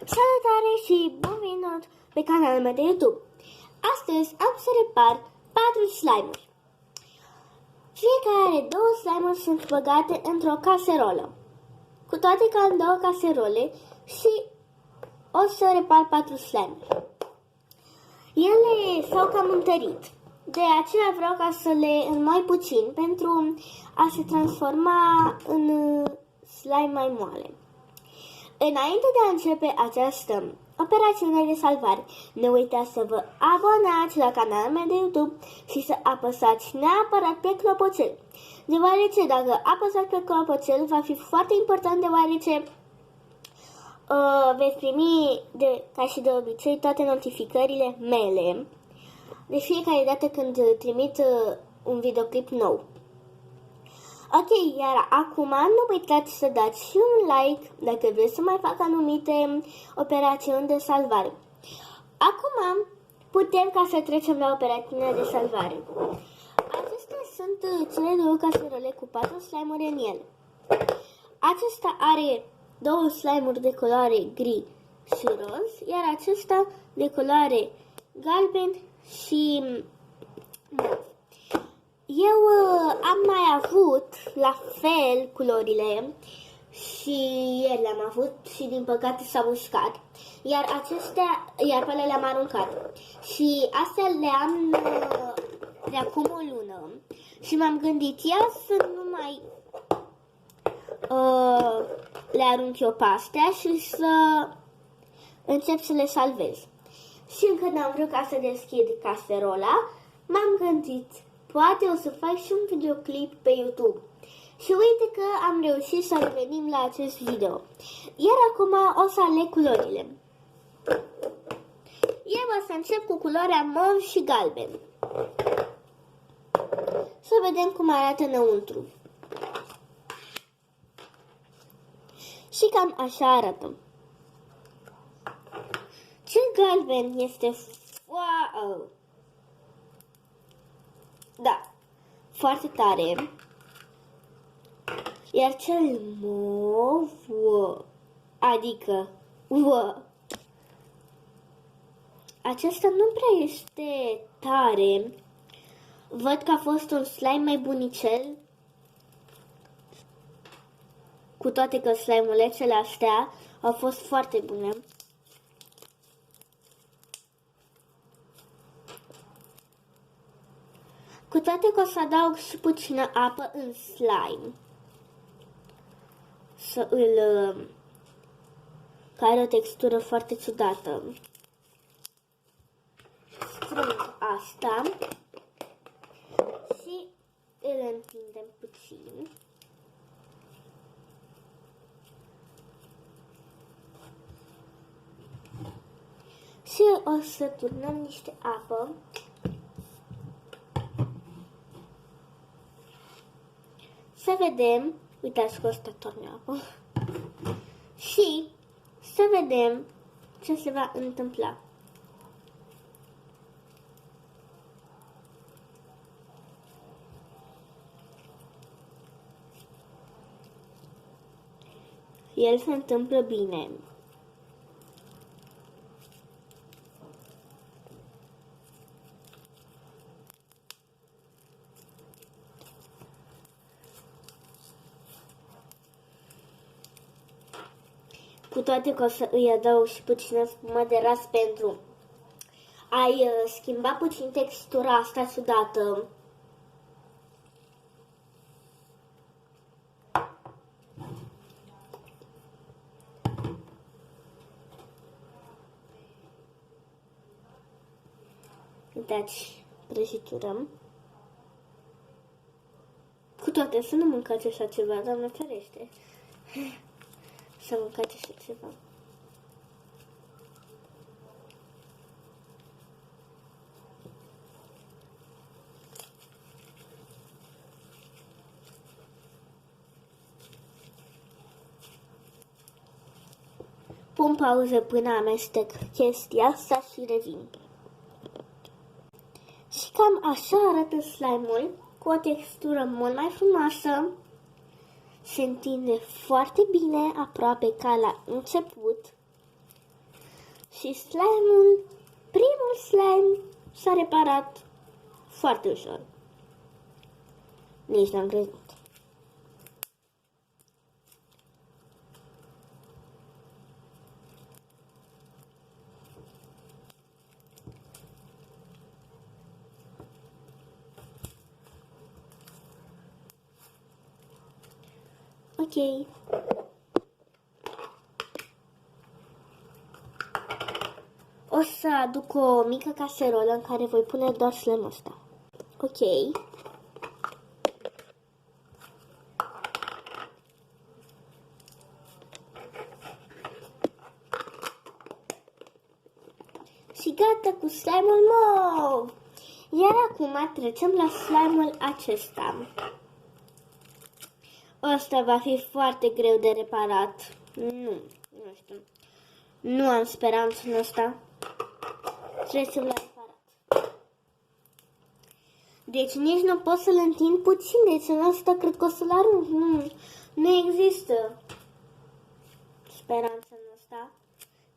Salutare și bun venit pe canalul meu de YouTube. Astăzi am să repar 4 slime-uri. Fiecare 2 slime-uri sunt băgate într-o caserolă. Cu toate că am 2 caserole și o să repar 4 slime-uri. Ele s-au cam întărit. De aceea vreau ca să le înmoi puțin pentru a se transforma în slime mai moale. Înainte de a începe această operațiune de salvare, nu uitați să vă abonați la canalul meu de YouTube și să apăsați neapărat pe clopoțel. Deoarece dacă apăsați pe clopoțel va fi foarte important, deoarece veți primi, ca și de obicei, toate notificările mele de fiecare dată când trimit un videoclip nou. Ok, iar acum nu uitați să dați și un like dacă vreți să mai fac anumite operațiuni de salvare. Acum putem ca să trecem la operațiunea de salvare. Acestea sunt cele 2 caserole cu 4 slime-uri în ele. Acesta are 2 slime-uri de culoare gri și roz, iar acesta de culoare galben și mov. Eu am mai avut la fel culorile și ieri le-am avut și din păcate s-au uscat. Iar pe alea le-am aruncat. Și astea le am de acum o lună. Și m-am gândit, ia să nu mai le arunc eu pe astea și să încep să le salvez. Și încă n-am vrut ca să deschid caserola, m-am gândit, poate o să fac și un videoclip pe YouTube. Și uite că am reușit să revenim la acest video. Iar acum o să aleg culorile. Eu o să încep cu culoarea mov și galben. Să vedem cum arată înăuntru. Și cam așa arată. Cel galben este foarte tare. Iar cel mov, adică acesta nu prea este tare. Văd că a fost un slime mai bunicel. Cu toate că slime-ulețele astea au fost foarte bune. Cu toate că o să adaug și puțină apă în slime. Să îl... care o textură foarte ciudată. Strâng asta și îl întindem puțin. Și o să turnăm niște apă. Să vedem, uitați că ăsta torne apă. Și să vedem ce se va întâmpla. El se întâmplă bine. Cu toate că o să îi adaug și puțină spumă de ras pentru a-i schimba puțin textura asta ciudată. Uitați prăjitură. Cu toate să nu mâncați așa ceva, Doamne ferește. Să mâncați așa ceva. Pun pauză până amestec chestia asta și revin. Și cam așa arată slime-ul, cu o textură mult mai frumoasă. Se întinde foarte bine, aproape ca la început. Și slime-ul, primul slime, s-a reparat foarte ușor. Nici n-am crezut. Ok. O să aduc o mică caserolă în care voi pune doar slime-ul ăsta. Ok. Și gata cu slime-ul mov! Iar acum trecem la slime-ul acesta. Ăsta va fi foarte greu de reparat. Nu știu. Nu am speranță în ăsta. Trecem la reparat. Deci nici nu pot să-l întind puțin. Deci în ăsta cred că o să-l arunc. Nu există speranță în ăsta.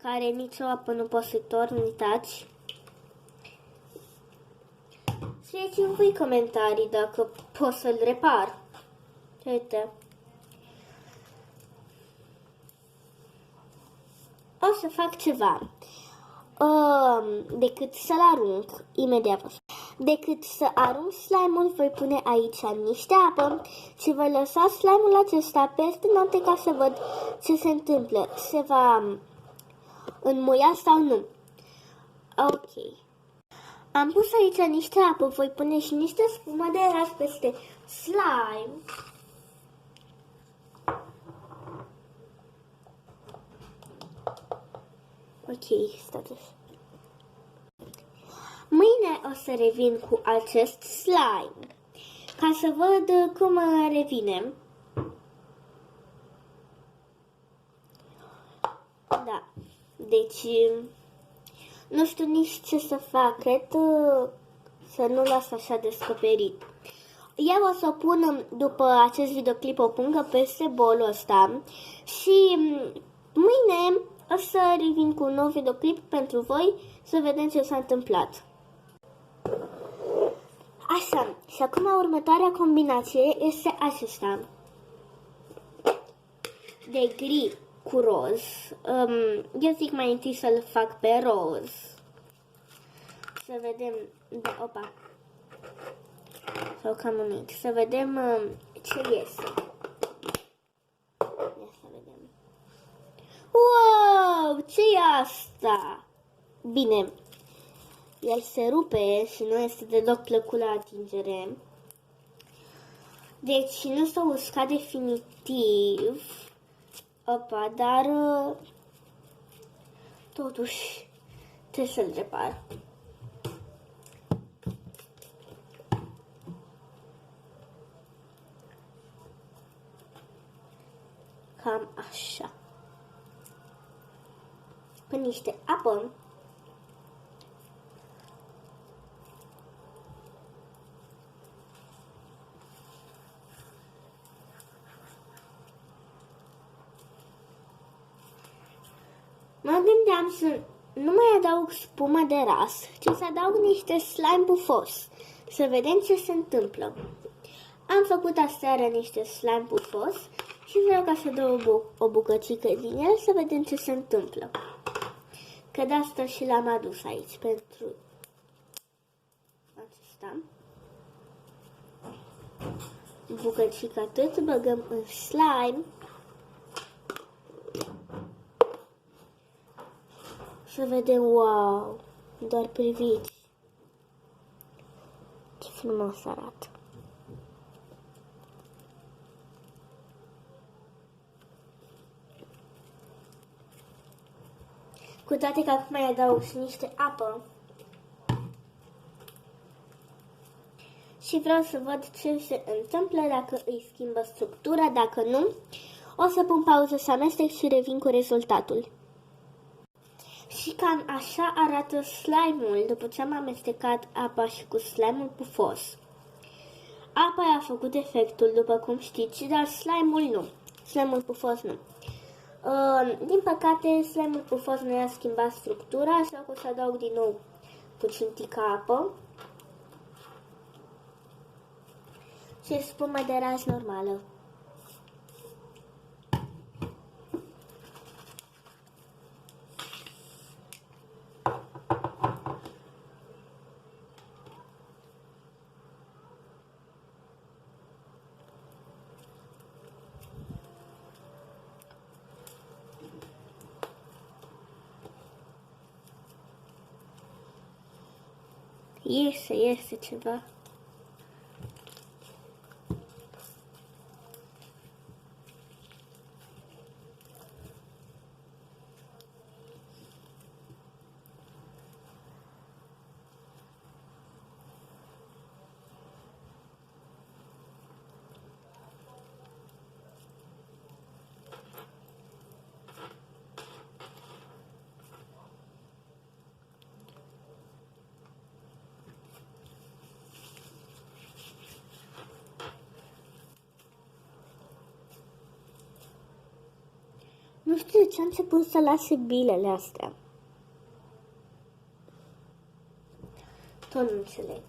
Care nicio apă nu poate să torni, uitați. Scrieți-mi voi comentarii dacă pot să-l repar. Uite. O să fac ceva. Decât să-l arunc, imediat. Decât să arunc slime-ul, voi pune aici niște apă și voi lăsa slime-ul acesta peste noapte ca să văd ce se întâmplă. Se va înmuia sau nu. Ok. Am pus aici niște apă, voi pune și niște spumă de ras peste slime. Ok, status. Mâine o să revin cu acest slime, ca să văd cum revine. Da, deci nu știu nici ce să fac, cred să nu las așa descoperit. Eu o să o pun, după acest videoclip, o pungă peste bolul ăsta și mâine o să revin cu un nou videoclip pentru voi să vedem ce s-a întâmplat. Așa, și acum următoarea combinație este acesta. De gri cu roz. Eu zic mai întâi să-l fac pe roz. Să vedem, opa. Sau cam un mic. Să vedem ce iese. Ia să vedem. Wow, ce e asta? Bine, el se rupe și nu este deloc plăcut la atingere. Deci nu s-a uscat definitiv. Opa, dar totuși trebuie să-l repar. Cam așa. Cu niște apă. Mă gândeam să nu mai adaug spumă de ras, ci să adaug niște slime pufos. Să vedem ce se întâmplă. Am făcut aseară niște slime pufos și vreau ca să dau o bucățică din el să vedem ce se întâmplă. Că de asta și l-am adus aici pentru acesta. Bucățica tot băgăm în slime. Să vedem, wow, doar priviți ce frumos arată. Cu toate că acum mai adaug și niște apă. Și vreau să văd ce se întâmplă, dacă îi schimbă structura, dacă nu. O să pun pauză să amestec și revin cu rezultatul. Și cam așa arată slime-ul după ce am amestecat apa și cu slime-ul pufos. Apa a făcut efectul, după cum știți, dar slime-ul nu. Slime-ul pufos nu. Din păcate, slime-ul pufos nu i-a schimbat structura, așa că o să adaug din nou puțin tică apă și spumă de ras normală. Iese ceva. Nu știu de ce a început să lase bilele astea. Tot nu înțeleg.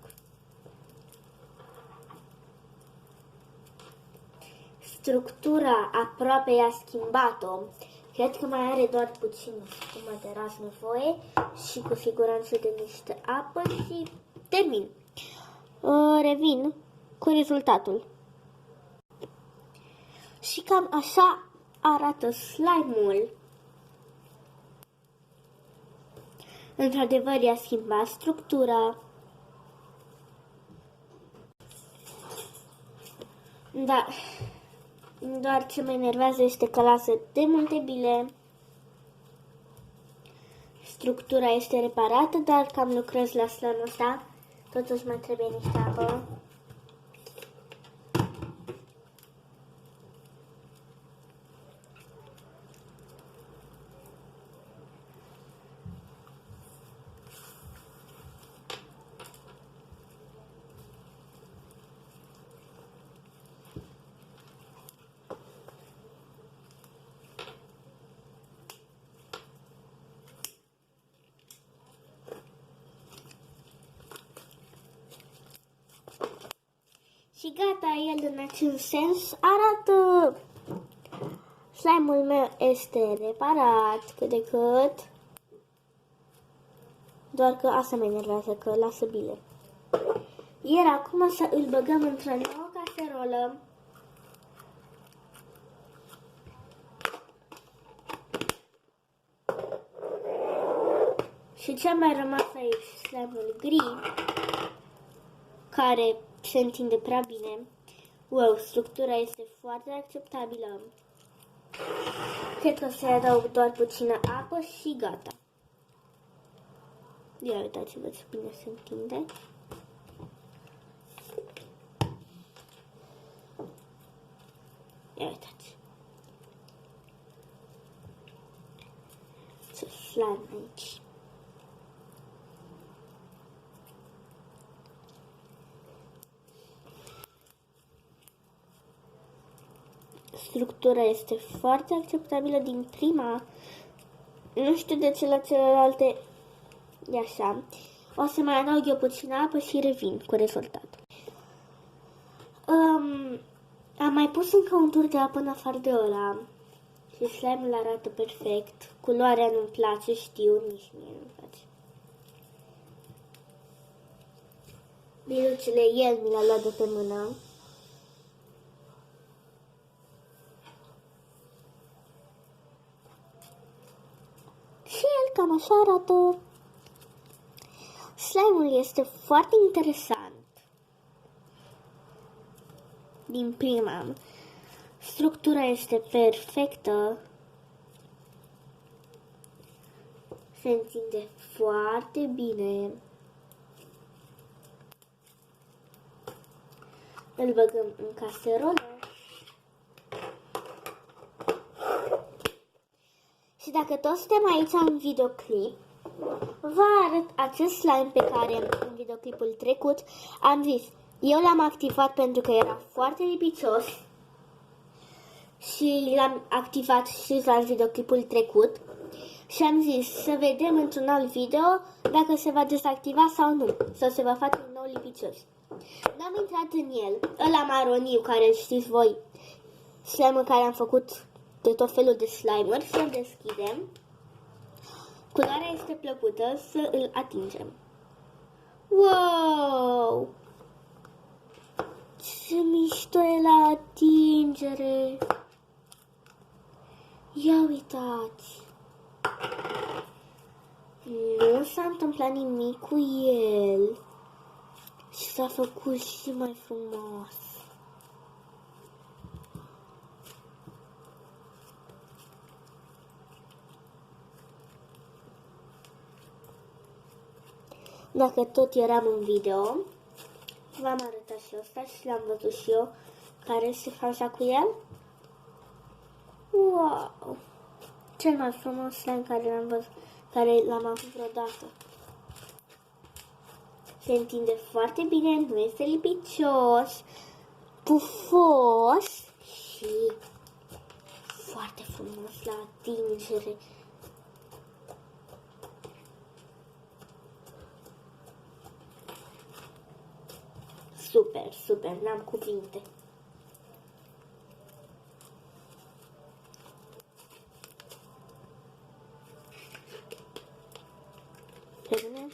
Structura aproape i-a schimbat-o. Cred că mai are doar puțin spumă de ras nevoie și cu siguranță de niște apă și termin. Revin cu rezultatul. Și cam așa arată slime-ul. Într-adevăr, i-a schimbat structura. Da. Doar ce mă enervează este că lasă de multe bile. Structura este reparată, dar cam lucrez la slime-ul ăsta. Totuși mai trebuie niște apă. Și gata, el în acest sens arată. Slime-ul meu este reparat cât de cât. Doar că asta mă enervează, că lasă bile. Iar acum să îl băgăm într-o nouă caserolă. Și ce mai rămas aici? Slime-ul gri, care se întinde prea bine. Wow, structura este foarte acceptabilă. Cred că o să-i adaug doar puțină apă și gata. Ia uitați-vă ce bine se întinde. Ia uitați. Ce slime aici. Structura este foarte acceptabilă din prima. Nu știu de ce la celelalte e așa. O să mai adaug eu puțină apă și revin cu rezultatul. Am mai pus încă un tur de apă în afară de ăla. Și slime-ul arată perfect. Culoarea nu-mi place, știu, nici mie nu-mi place. Biluțele el mi l-a luat de pe mână. Și el cam așa arată. Slime-ul este foarte interesant. Din prima. Structura este perfectă. Se întinde foarte bine. Îl băgăm în caserolă. Și dacă toți suntem aici în videoclip, vă arăt acest slime pe care în videoclipul trecut am zis. Eu l-am activat pentru că era foarte lipicios. și l-am activat și la videoclipul trecut și am zis să vedem într-un alt video dacă se va dezactiva sau nu, sau se va face un nou lipicios. N-am intrat în el, ăla maroniu care știți voi, slime-ul care am făcut de tot felul de slime-uri, să-l deschidem. Culoarea este plăcută, să îl atingem. Wow! Ce mișto e la atingere! Ia uitați! Nu s-a întâmplat nimic cu el și s-a făcut și mai frumos. Dacă tot eram în video, v-am arătat și ăsta și l-am văzut și eu care este faza cu el. Wow! Cel mai frumos slime care l-am avut vreodată. Se întinde foarte bine, nu este lipicios, pufos și foarte frumos la atingere. Super, super, n-am cuvinte. Bine.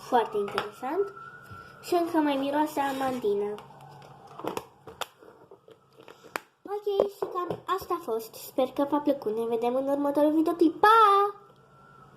Foarte interesant. Și încă mai miroase amandină. Ok, și cam asta a fost. Sper că v-a plăcut. Ne vedem în următorul videoclip. Pa!